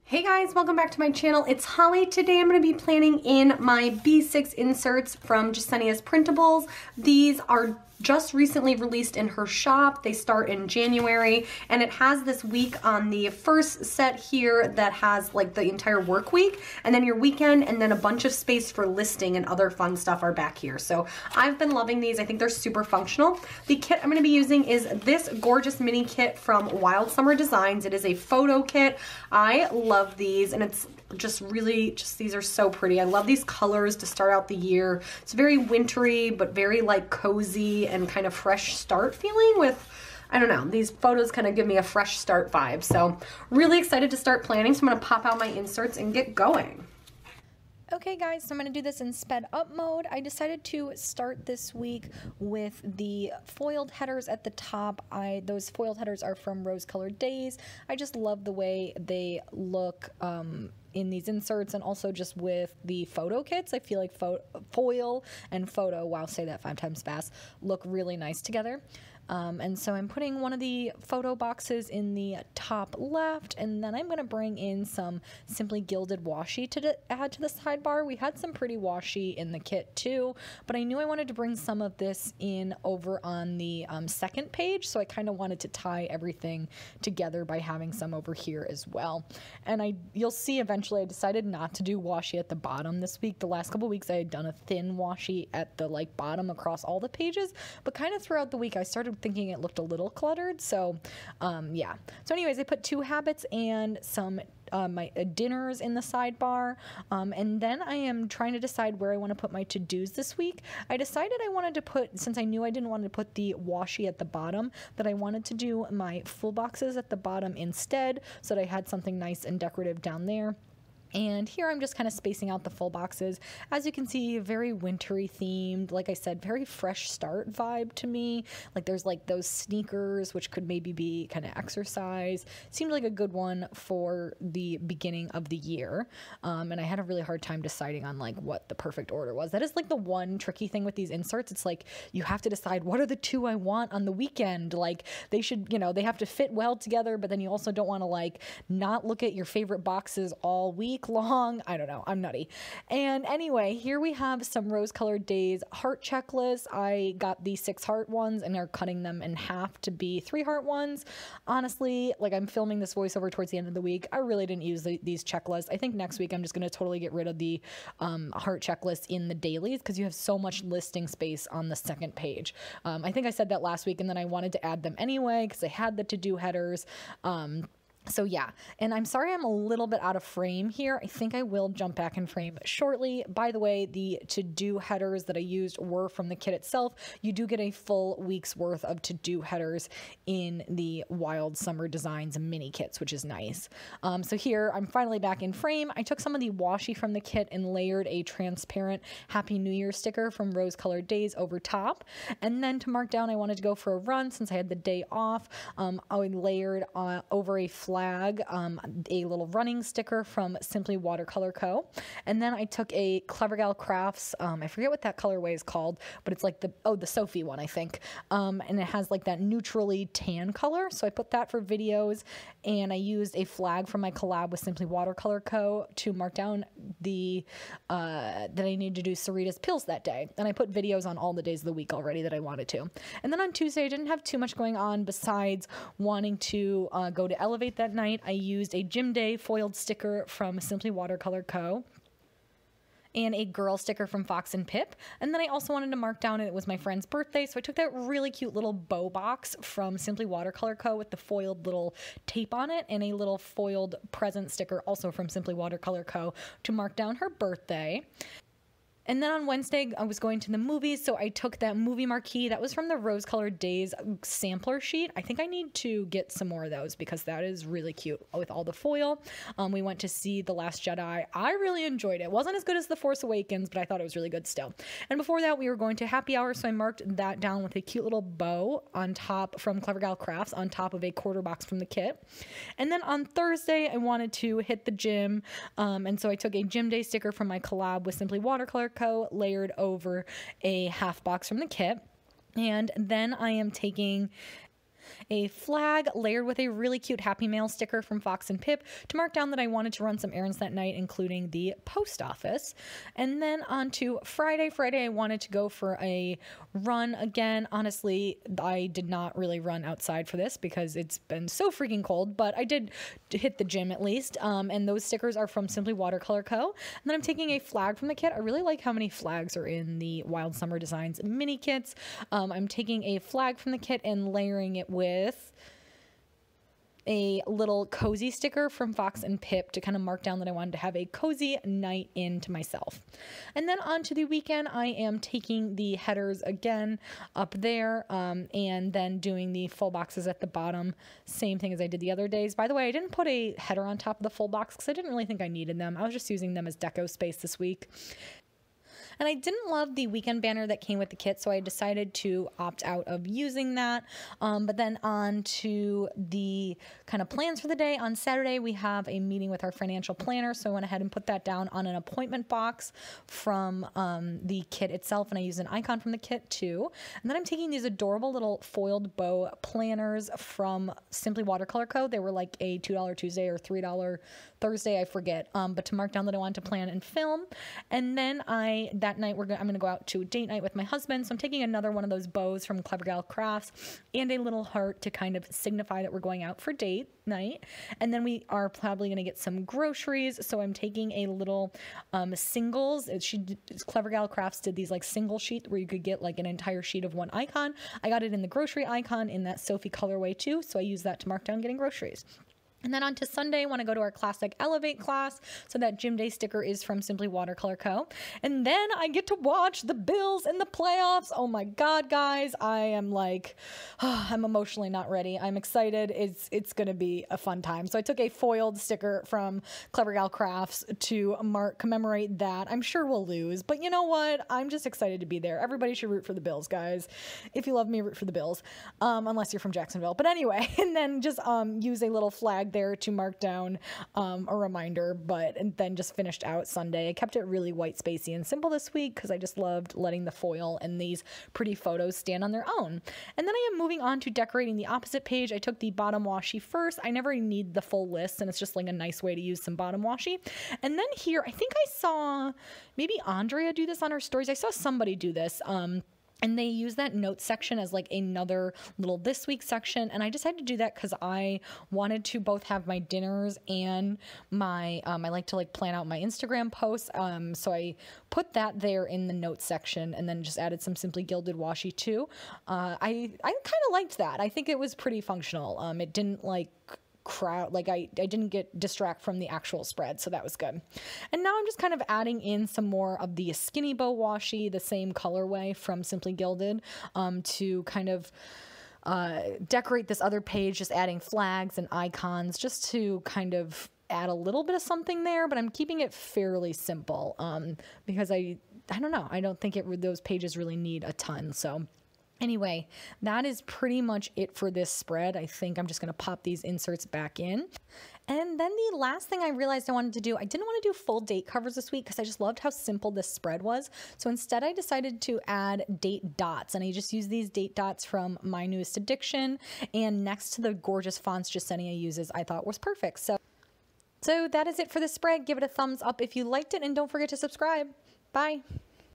Hey guys, welcome back to my channel. It's Holly. Today I'm going to be planning in my B6 inserts from Jesenia's Printables. These are just recently released in her shop. They start in January, and it has this week on the first set here that has like the entire work week, and then your weekend, and then a bunch of space for listing and other fun stuff are back here. So I've been loving these. I think they're super functional. The kit I'm going to be using is this gorgeous mini kit from Wild Summer Designs. It is a photo kit. I love these, and it's just really, these are so pretty. I love these colors to start out the year. It's very wintry, but very like cozy and kind of fresh start feeling with, I don't know, these photos kind of give me a fresh start vibe. So really excited to start planning. So I'm gonna pop out my inserts and get going. Okay guys, so I'm going to do this in sped up mode. I decided to start this week with the foiled headers at the top. Those foiled headers are from Rose Colored Days. I just love the way they look in these inserts, and also just with the photo kits. I feel like foil and photo, wow, say that 5 times fast, look really nice together. And so I'm putting one of the photo boxes in the top left, and then I'm going to bring in some Simply Gilded washi to add to the sidebar. We had some pretty washi in the kit too, but I knew I wanted to bring some of this in over on the second page, so I kind of wanted to tie everything together by having some over here as well. And you'll see eventually I decided not to do washi at the bottom this week. The last couple weeks I had done a thin washi at the bottom across all the pages, but kind of throughout the week I started thinking it looked a little cluttered. So yeah, so anyways, I put 2 habits and some my dinners in the sidebar, and then I am trying to decide where I want to put my to-dos this week. I decided I wanted to put, since I knew I didn't want to put the washi at the bottom, that I wanted to do my full boxes at the bottom instead, so that I had something nice and decorative down there. And here I'm just kind of spacing out the full boxes. As you can see, very wintry themed. Like I said, very fresh start vibe to me. Like there's like those sneakers, which could maybe be kind of exercise. Seemed like a good one for the beginning of the year. And I had a really hard time deciding on like what the perfect order was. That is like the one tricky thing with these inserts. It's like you have to decide what are the 2 I want on the weekend. Like they should, you know, they have to fit well together, but then you also don't want to like not look at your favorite boxes all week long. I don't know, I'm nutty. And anyway, here we have some Rose Colored Days heart checklists. I got the 6 heart ones and are cutting them in half to be 3 heart ones. Honestly, like I'm filming this voiceover towards the end of the week. I really didn't use these checklists. I think next week I'm just going to totally get rid of the heart checklist in the dailies, because you have so much listing space on the second page. I think I said that last week, and then I wanted to add them anyway because I had the to-do headers. So yeah, and I'm sorry I'm a little bit out of frame here. I think I will jump back in frame shortly. By the way, the to-do headers that I used were from the kit itself. You do get a full week's worth of to-do headers in the Wild Summer Designs mini kits, which is nice. So here, I'm finally back in frame. I took some of the washi from the kit and layered a transparent Happy New Year sticker from Rose Colored Days over top. And then to mark down, I wanted to go for a run since I had the day off. I layered over a flag, a little running sticker from Simply Watercolor Co. And then I took a Clever Gal Crafts, I forget what that colorway is called, but it's like the Sophie one, I think. And it has like that neutrally tan color. So I put that for videos, and I used a flag from my collab with Simply Watercolor Co. to mark down the that I needed to do Sarita's pills that day. And I put videos on all the days of the week already that I wanted to. And then on Tuesday, I didn't have too much going on besides wanting to go to Elevate that night. I used a Gym Day foiled sticker from Simply Watercolor Co. and a girl sticker from Fox and Pip. And then I also wanted to mark down it was my friend's birthday, so I took that really cute little bow box from Simply Watercolor Co. with the foiled little tape on it, and a little foiled present sticker also from Simply Watercolor Co. to mark down her birthday. And then on Wednesday, I was going to the movies, so I took that movie marquee. That was from the Rose Colored Days sampler sheet. I think I need to get some more of those because that is really cute with all the foil. We went to see The Last Jedi. I really enjoyed it. It wasn't as good as The Force Awakens, but I thought it was really good still. And before that, we were going to happy hour, so I marked that down with a cute little bow on top from Clever Gal Crafts on top of a quarter box from the kit. And then on Thursday, I wanted to hit the gym, and so I took a Gym Day sticker from my collab with Simply Watercolor Co. layered over a half box from the kit. And then I am taking a flag layered with a really cute Happy Mail sticker from Fox and Pip to mark down that I wanted to run some errands that night, including the post office. And then on to Friday. Friday, I wanted to go for a run again. Honestly, I did not really run outside for this because it's been so freaking cold, but I did hit the gym at least. And those stickers are from Simply Watercolor Co. And then I'm taking a flag from the kit. I really like how many flags are in the Wild Summer Designs mini kits. I'm taking a flag from the kit and layering it with a little cozy sticker from Fox and Pip to kind of mark down that I wanted to have a cozy night in to myself. And then on to the weekend, I am taking the headers again up there and then doing the full boxes at the bottom. Same thing as I did the other days. By the way, I didn't put a header on top of the full box because I didn't really think I needed them. I was just using them as deco space this week. And I didn't love the weekend banner that came with the kit, so I decided to opt out of using that. But then on to the kind of plans for the day. On Saturday, we have a meeting with our financial planner, so I went ahead and put that down on an appointment box from the kit itself, and I used an icon from the kit too. And then I'm taking these adorable little foiled bow planners from Simply Watercolor Co. They were like a $2 Tuesday or $3 Thursday, I forget, but to mark down that I wanted to plan and film. And then that night I'm going to go out to a date night with my husband. So I'm taking another one of those bows from Clever Gal Crafts and a little heart to kind of signify that we're going out for date night. And then we are probably going to get some groceries. So I'm taking a little singles. Clever Gal Crafts did these like single sheet where you could get like an entire sheet of one icon. I got it in the grocery icon in that Sophie colorway too. So I use that to mark down getting groceries. And then on to Sunday, I want to go to our classic Elevate class. So that gym day sticker is from Simply Watercolor Co. And then I get to watch the Bills in the playoffs. Oh my God, guys. I am like, I'm emotionally not ready. I'm excited. It's going to be a fun time. So I took a foiled sticker from Clever Gal Crafts to commemorate that. I'm sure we'll lose, but you know what? I'm just excited to be there. Everybody should root for the Bills, guys. If you love me, root for the Bills. Unless you're from Jacksonville. But anyway, and then just use a little flag there to mark down a reminder, and then just finished out Sunday. I kept it really white, spacey, and simple this week because I just loved letting the foil and these pretty photos stand on their own. And then I am moving on to decorating the opposite page. I took the bottom washi first. I never need the full list, and it's just like a nice way to use some bottom washi. And then here, I think I saw maybe Andrea do this on her stories. I saw somebody do this. And they use that notes section as like another little this week section. And I decided to do that because I wanted to both have my dinners and my, I like to like plan out my Instagram posts. So I put that there in the notes section and then just added some Simply Gilded washi too. I kind of liked that. I think it was pretty functional. It didn't like crowd, like I didn't get distract from the actual spread, so that was good. And now I'm just kind of adding in some more of the skinny bow washi, the same colorway from Simply Gilded, to kind of decorate this other page, just adding flags and icons just to kind of add a little bit of something there, but I'm keeping it fairly simple because I don't know, I don't think those pages really need a ton. So anyway, that is pretty much it for this spread. I think I'm just going to pop these inserts back in. And then the last thing I realized I wanted to do, I didn't want to do full date covers this week because I just loved how simple this spread was. So instead I decided to add date dots, and I just used these date dots from My Newest Addiction, and next to the gorgeous fonts Jesenia uses, I thought was perfect. So that is it for this spread. Give it a thumbs up if you liked it, and don't forget to subscribe. Bye.